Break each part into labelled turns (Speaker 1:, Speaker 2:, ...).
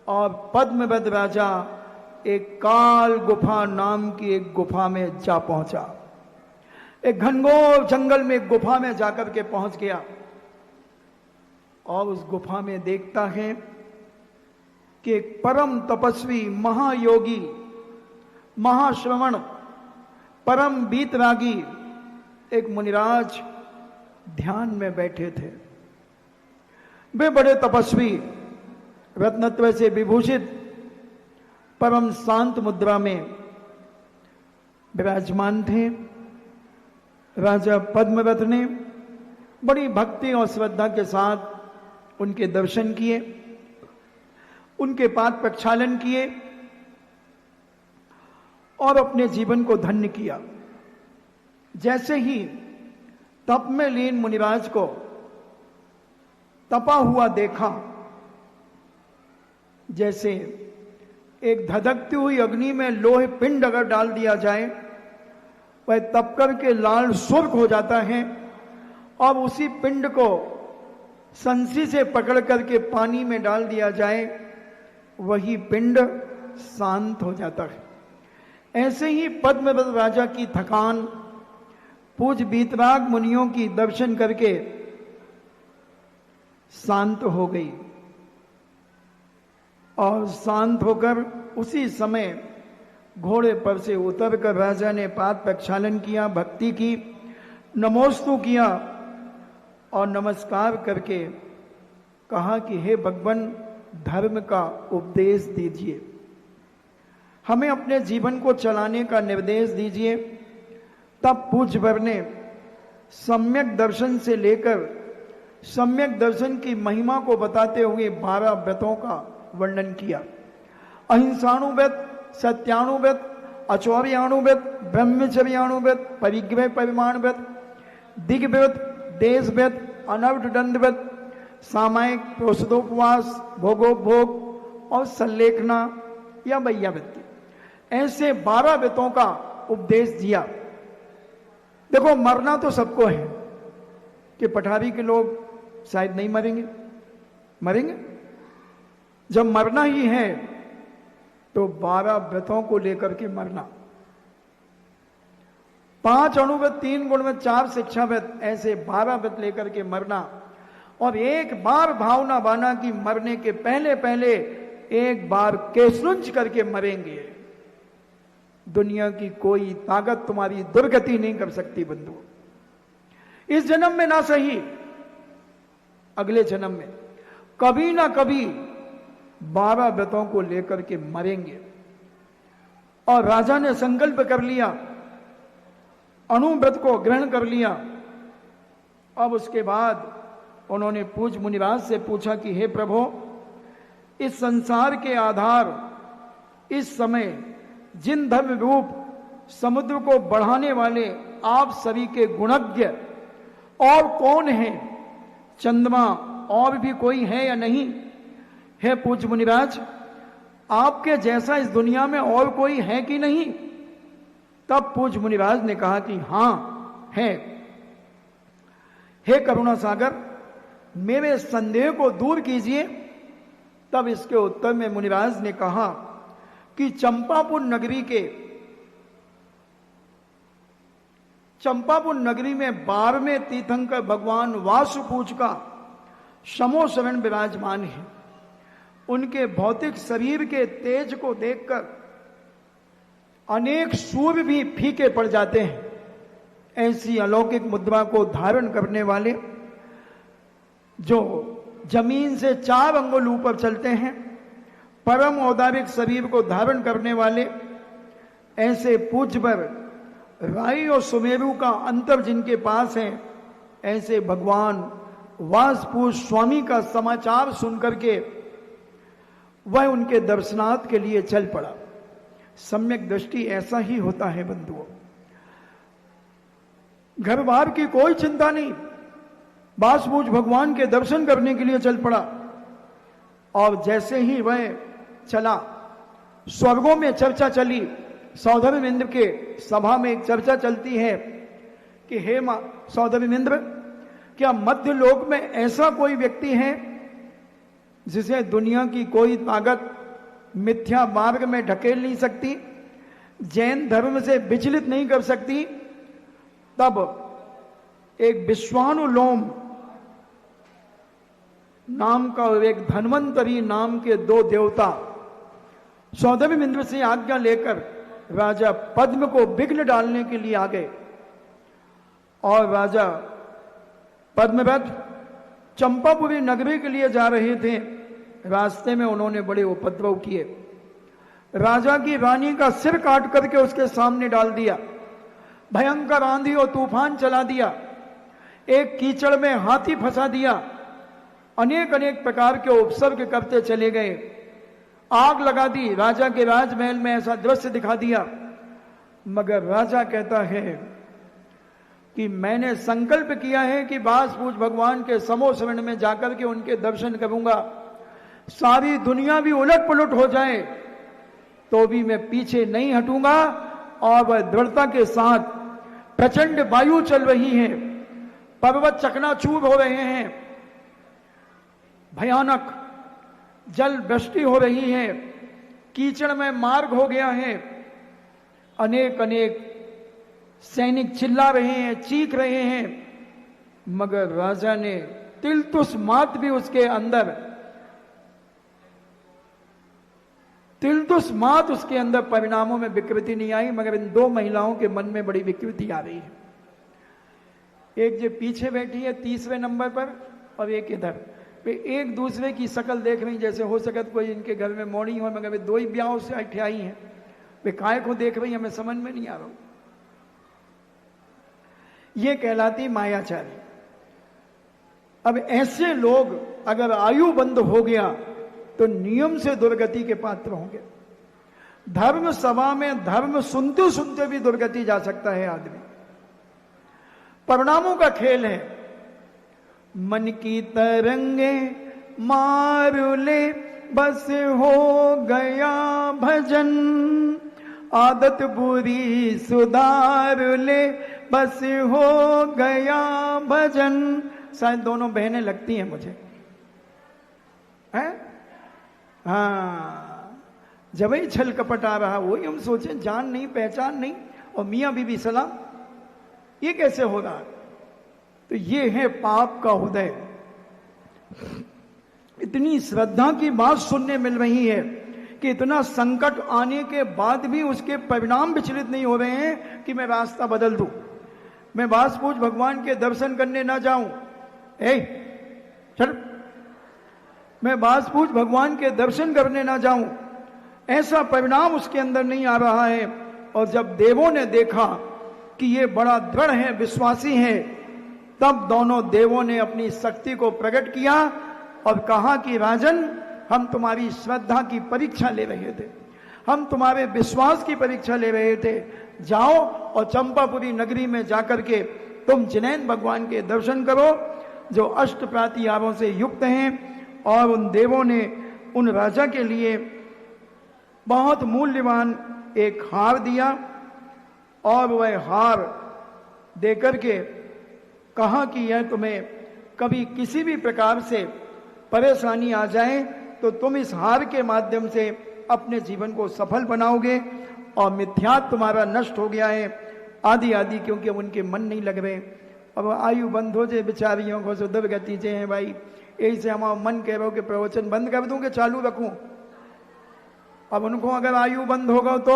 Speaker 1: और पद्मव्रत राजा एक काल गुफा नाम की एक गुफा में जा पहुंचा। एक घनघोर जंगल में एक गुफा में जाकर के पहुंच गया और उस गुफा में देखता है कि एक परम तपस्वी, महायोगी, महाश्रवण, परम बीतरागी एक मुनिराज ध्यान में बैठे थे। वे बड़े तपस्वी, रत्नत्व से विभूषित, परम शांत मुद्रा में विराजमान थे। राजा पद्मव्रत ने बड़ी भक्ति और श्रद्धा के साथ उनके दर्शन किए, उनके पाद प्रक्षालन किए और अपने जीवन को धन्य किया। जैसे ही तप में लीन मुनिराज को तपा हुआ देखा, जैसे एक धधकती हुई अग्नि में लोहे पिंड अगर डाल दिया जाए वह तप करके लाल सुर्ख हो जाता है, और उसी पिंड को संसी से पकड़ करके पानी में डाल दिया जाए वही पिंड शांत हो जाता है। ऐसे ही पद्मव्रत राजा की थकान पूज बीतराग मुनियों की दर्शन करके शांत हो गई, और शांत होकर उसी समय घोड़े पर से उतरकर राजा ने पाद प्रक्षालन किया, भक्ति की, नमोस्तु किया और नमस्कार करके कहा कि हे भगवान, धर्म का उपदेश दीजिए, हमें अपने जीवन को चलाने का निर्देश दीजिए। तब पूज्यवर ने सम्यक दर्शन से लेकर सम्यक दर्शन की महिमा को बताते हुए 12 व्रतों का वर्णन किया। अहिंसाणुव्रत, सत्याणुव्रत, अचौर्याणुव्रत, ब्रह्मचर्याणुव्रत, परिग्रह परिमाण व्रत, दिग्व्रत, देशव्रत, अनवट दंड व्रत, सामायिक प्रोषदोपवास, भोगोपभोग और संलेखना या वैयावृत्ति, ऐसे 12 व्रतों का उपदेश दिया। देखो, मरना तो सबको है कि पठारी के लोग शायद नहीं मरेंगे, मरेंगे। जब मरना ही है तो 12 व्रतों को लेकर के मरना, 5 अणुव्रत, 3 गुणव्रत, 4 शिक्षाव्रत, ऐसे 12 व्रत लेकर के मरना, और एक बार भावना बाना कि मरने के पहले पहले एक बार केसरुंच करके मरेंगे। दुनिया की कोई ताकत तुम्हारी दुर्गति नहीं कर सकती बंधु। इस जन्म में ना सही, अगले जन्म में कभी ना कभी 12 व्रतों को लेकर के मरेंगे। और राजा ने संकल्प कर लिया, अणुव्रत को ग्रहण कर लिया। अब उसके बाद उन्होंने पूज्य मुनिराज से पूछा कि हे प्रभु, इस संसार के आधार, इस समय जिन धर्म रूप समुद्र को बढ़ाने वाले आप सभी के गुणज्ञ और कौन है? चंद्रमा और भी कोई है या नहीं? हे पूज्य मुनिराज, आपके जैसा इस दुनिया में और कोई है कि नहीं? तब पूज्य मुनिराज ने कहा कि हां है। हे करुणा सागर, मेरे संदेह को दूर कीजिए। तब इसके उत्तर में मुनिराज ने कहा कि चंपापुर नगरी में 12वें तीर्थंकर भगवान वासुपूज का समोसरण विराजमान है। उनके भौतिक शरीर के तेज को देखकर अनेक सूर्य भी फीके पड़ जाते हैं। ऐसी अलौकिक मुद्रा को धारण करने वाले, जो जमीन से 4 अंगुल ऊपर चलते हैं, परम औदारिक शरीर को धारण करने वाले, ऐसे पूज्यवर राई और सुमेरु का अंतर जिनके पास है, ऐसे भगवान वासपूज स्वामी का समाचार सुनकर के वह उनके दर्शनार्थ के लिए चल पड़ा। सम्यक दृष्टि ऐसा ही होता है बंधुओं। घर बार की कोई चिंता नहीं, वासपूज भगवान के दर्शन करने के लिए चल पड़ा। और जैसे ही वह चला, स्वर्गों में चर्चा चली। सौधर्मेंद्र के सभा में एक चर्चा चलती है कि हे सौधर्मेंद्र, क्या मध्य लोक में ऐसा कोई व्यक्ति है जिसे दुनिया की कोई ताकत मिथ्या मार्ग में ढकेल नहीं सकती, जैन धर्म से विचलित नहीं कर सकती, तब एक विश्वानुलोम नाम का और एक धन्वंतरी नाम के दो देवता सौदामिनी इंद्र से आज्ञा लेकर राजा पद्म को विघ्न डालने के लिए आ गए। और राजा पद्मव्रत चंपापुरी नगरी के लिए जा रहे थे। रास्ते में उन्होंने बड़े उपद्रव किए। राजा की रानी का सिर काट करके उसके सामने डाल दिया, भयंकर आंधी और तूफान चला दिया, एक कीचड़ में हाथी फंसा दिया, अनेक अनेक प्रकार के उपसर्ग करते चले गए, आग लगा दी, राजा के राजमहल में ऐसा दृश्य दिखा दिया। मगर राजा कहता है कि मैंने संकल्प किया है कि बासपूज भगवान के समोसरण में जाकर के उनके दर्शन करूंगा, सारी दुनिया भी उलट पुलट हो जाए तो भी मैं पीछे नहीं हटूंगा। और वह दृढ़ता के साथ, प्रचंड वायु चल रही है, पर्वत चकनाचूर हो रहे हैं, भयानक जल वृष्टि हो रही है, कीचड़ में मार्ग हो गया है, अनेक अनेक सैनिक चिल्ला रहे हैं, चीख रहे हैं, मगर राजा ने तिलतुस मात भी उसके अंदर, तिलतुस मात उसके अंदर परिणामों में विकृति नहीं आई। मगर इन दो महिलाओं के मन में बड़ी विकृति आ रही है। एक जो पीछे बैठी है तीसरे नंबर पर, और एक इधर, वे एक दूसरे की शक्ल देख रही, जैसे हो सकता कोई इनके घर में मौनी हो, मगर वे दो ही ब्याहों से अठ्याई हैं। वे काय को देख रही, हमें समझ में नहीं आ रहा। ये कहलाती मायाचारी। अब ऐसे लोग अगर आयु बंद हो गया तो नियम से दुर्गति के पात्र होंगे। धर्म सभा में धर्म सुनते सुनते भी दुर्गति जा सकता है आदमी। परिणामों का खेल है। मन की तरंगे मार ले बस हो गया भजन, आदत बुरी सुधार ले बस हो गया भजन। शायद दोनों बहनें लगती हैं मुझे, हैं? हाँ, जब ही छल कपट आ रहा, वही हम सोचे जान नहीं पहचान नहीं, और मियां बीबी सलाम, ये कैसे हो रहा? तो ये है पाप का उदय। इतनी श्रद्धा की बात सुनने मिल रही है कि इतना संकट आने के बाद भी उसके परिणाम विचलित नहीं हो रहे हैं कि मैं रास्ता बदल दूं, मैं बासपूज भगवान के दर्शन करने ना जाऊं, चल मैं बासपूज भगवान के दर्शन करने ना जाऊं, ऐसा परिणाम उसके अंदर नहीं आ रहा है। और जब देवों ने देखा कि ये बड़ा दृढ़ है, विश्वासी है, तब दोनों देवों ने अपनी शक्ति को प्रकट किया और कहा कि राजन, हम तुम्हारी श्रद्धा की परीक्षा ले रहे थे, हम तुम्हारे विश्वास की परीक्षा ले रहे थे। जाओ और चंपापुरी नगरी में जाकर के तुम जिनैन भगवान के दर्शन करो जो अष्ट प्रातिहारों से युक्त हैं। और उन देवों ने उन राजा के लिए बहुत मूल्यवान एक हार दिया, और वह हार देकर के कहा कि यह तुम्हें कभी किसी भी प्रकार से परेशानी आ जाए तो तुम इस हार के माध्यम से अपने जीवन को सफल बनाओगे, और मिथ्यात्व तुम्हारा नष्ट हो गया है आदि आदि। क्योंकि उनके मन नहीं लग रहे। अब आयु बंद हो जाए बेचारियों को, सो दुर्गति से हैं भाई। यही से हमारा मन कह रहा हो कि प्रवचन बंद कर दूं कि चालू रखूं। अब उनको अगर आयु बंद होगा तो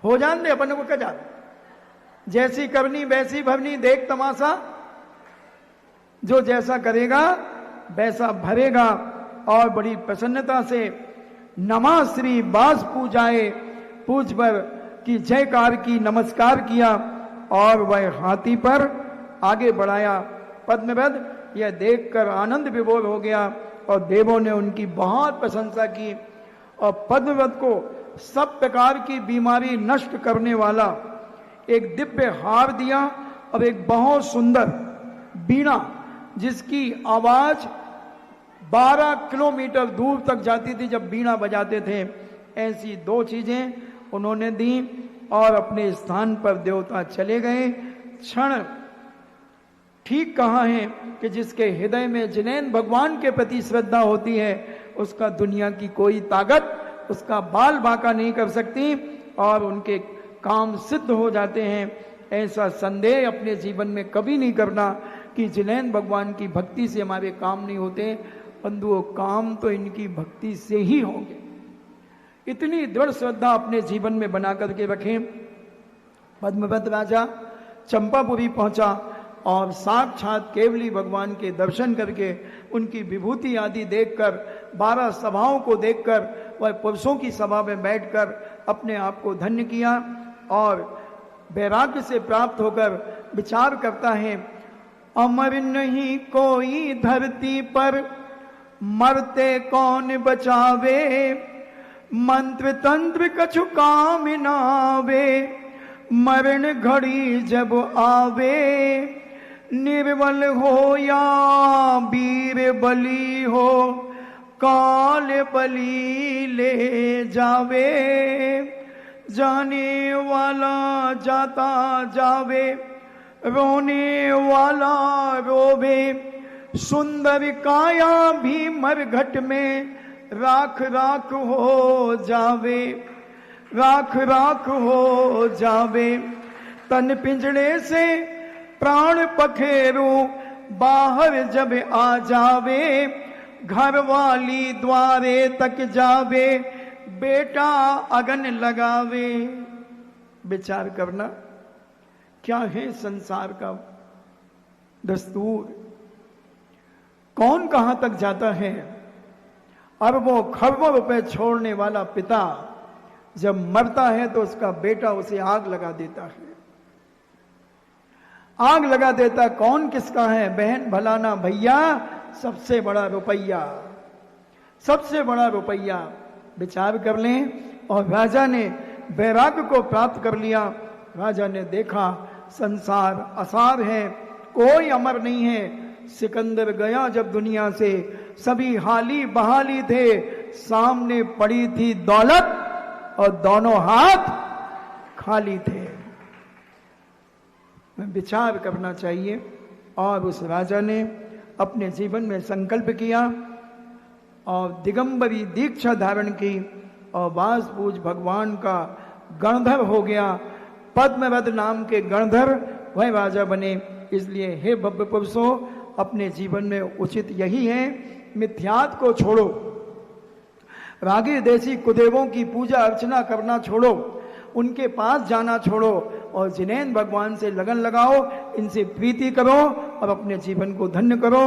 Speaker 1: हो जान दे, अपन को क्या जान, जैसी करनी वैसी भरनी, देख तमाशा, जो जैसा करेगा वैसा भरेगा। और बड़ी प्रसन्नता से नमः श्री बास पूजाए पूज पर की जयकार की, नमस्कार किया, और वह हाथी पर आगे बढ़ाया। पद्मव्रत यह देखकर आनंद विभोर हो गया, और देवों ने उनकी बहुत प्रशंसा की, और पद्मव्रत को सब प्रकार की बीमारी नष्ट करने वाला एक दिव्य हार दिया, और एक बहुत सुंदर बीणा जिसकी आवाज 12 किलोमीटर दूर तक जाती थी जब बीणा बजाते थे। ऐसी दो चीजें उन्होंने दी, और अपने स्थान पर देवता चले गए। क्षण ठीक कहा है कि जिसके हृदय में जिनेन भगवान के प्रति श्रद्धा होती है उसका दुनिया की कोई ताकत उसका बाल बांका नहीं कर सकती और उनके काम सिद्ध हो जाते हैं। ऐसा संदेह अपने जीवन में कभी नहीं करना कि जिनेन भगवान की भक्ति से हमारे काम नहीं होते। बंधुओं, काम तो इनकी भक्ति से ही होंगे। इतनी दृढ़ श्रद्धा अपने जीवन में बना करके रखें। पद्मव्रत राजा चंपापुरी पहुंचा और साक्षात केवली भगवान के दर्शन करके उनकी विभूति आदि देखकर 12 सभाओं को देखकर वह पुरुषों की सभा में बैठकर अपने आप को धन्य किया और वैराग्य से प्राप्त होकर विचार करता है, अमर नहीं कोई धरती पर मरते कौन बचावे, मंत्र तंत्र कछु काम नावे, मरण घड़ी जब आवे, निर्बल हो या वीर बली हो, काल बली ले जावे, जाने वाला जाता जावे, रोने वाला रोवे, सुंदर काया भी मरघट में राख राख हो जावे, राख राख हो जावे, तन पिंजड़े से प्राण पखेरु बाहर जब आ जावे, घर वाली द्वारे तक जावे, बेटा अगन लगावे। विचार करना क्या है संसार का दस्तूर, कौन कहां तक जाता है। अरबों खरबों रुपए छोड़ने वाला पिता जब मरता है तो उसका बेटा उसे आग लगा देता है, आग लगा देता। कौन किसका है, बहन भलाना भैया, सबसे बड़ा रुपया, सबसे बड़ा रुपया। विचार कर लें। और राजा ने वैराग्य को प्राप्त कर लिया। राजा ने देखा संसार असार है, कोई अमर नहीं है। सिकंदर गया जब दुनिया से, सभी हाली बहाली थे, सामने पड़ी थी दौलत और दोनों हाथ खाली थे। विचार करना चाहिए। और उस राजा ने अपने जीवन में संकल्प किया और दिगंबरी दीक्षा धारण की और वासपूज भगवान का गणधर हो गया। पद्मव्रत नाम के गणधर वह राजा बने। इसलिए हे भव्य पुरुषों, अपने जीवन में उचित यही है, मिथ्यात को छोड़ो, रागी देसी कुदेवों की पूजा अर्चना करना छोड़ो, उनके पास जाना छोड़ो और जिनेन भगवान से लगन लगाओ, इनसे प्रीति करो और अपने जीवन को धन्य करो।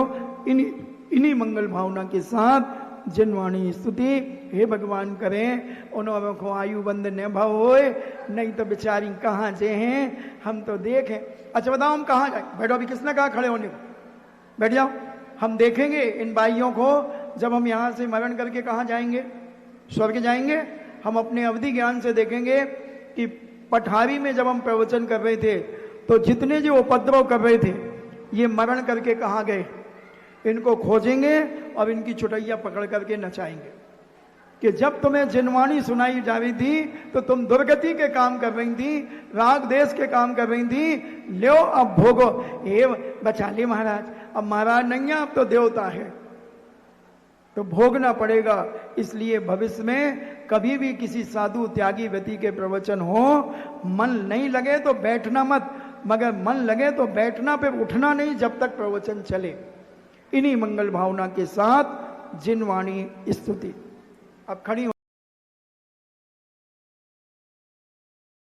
Speaker 1: इन्हीं मंगल भावना के साथ जिनवाणी स्तुति हे भगवान करें, उन्होंने को आयु बंद न भाव होए, नहीं तो बेचारी कहाँ जे हैं, हम तो देखें। अच्छा बताओ हम कहाँ जाए, बैठो, अभी किसने कहा खड़े होने को, बैठ जाओ। हम देखेंगे इन बाइयों को, जब हम यहाँ से मरण करके कहाँ जाएंगे, स्वर्ग जाएंगे। हम अपने अवधि ज्ञान से देखेंगे कि पठारी में जब हम प्रवचन कर रहे थे तो जितने जो उपद्रव कर रहे थे ये मरण करके कहाँ गए, इनको खोजेंगे और इनकी चुटैया पकड़ करके नचाएंगे कि जब तुम्हें जिनवाणी सुनाई जा रही थी तो तुम दुर्गति के काम कर रही थी, राग देश के काम कर रही थी, लो अब भोगो। ये बचा ले महाराज, अब महाराज नहीं है, अब तो देवता है, तो भोगना पड़ेगा। इसलिए भविष्य में कभी भी किसी साधु त्यागी व्यक्ति के प्रवचन हो, मन नहीं लगे तो बैठना मत, मगर मन लगे तो बैठना पे उठना नहीं जब तक प्रवचन चले। इन्हीं मंगल भावना के साथ जिनवाणी स्तुति। अब खड़ी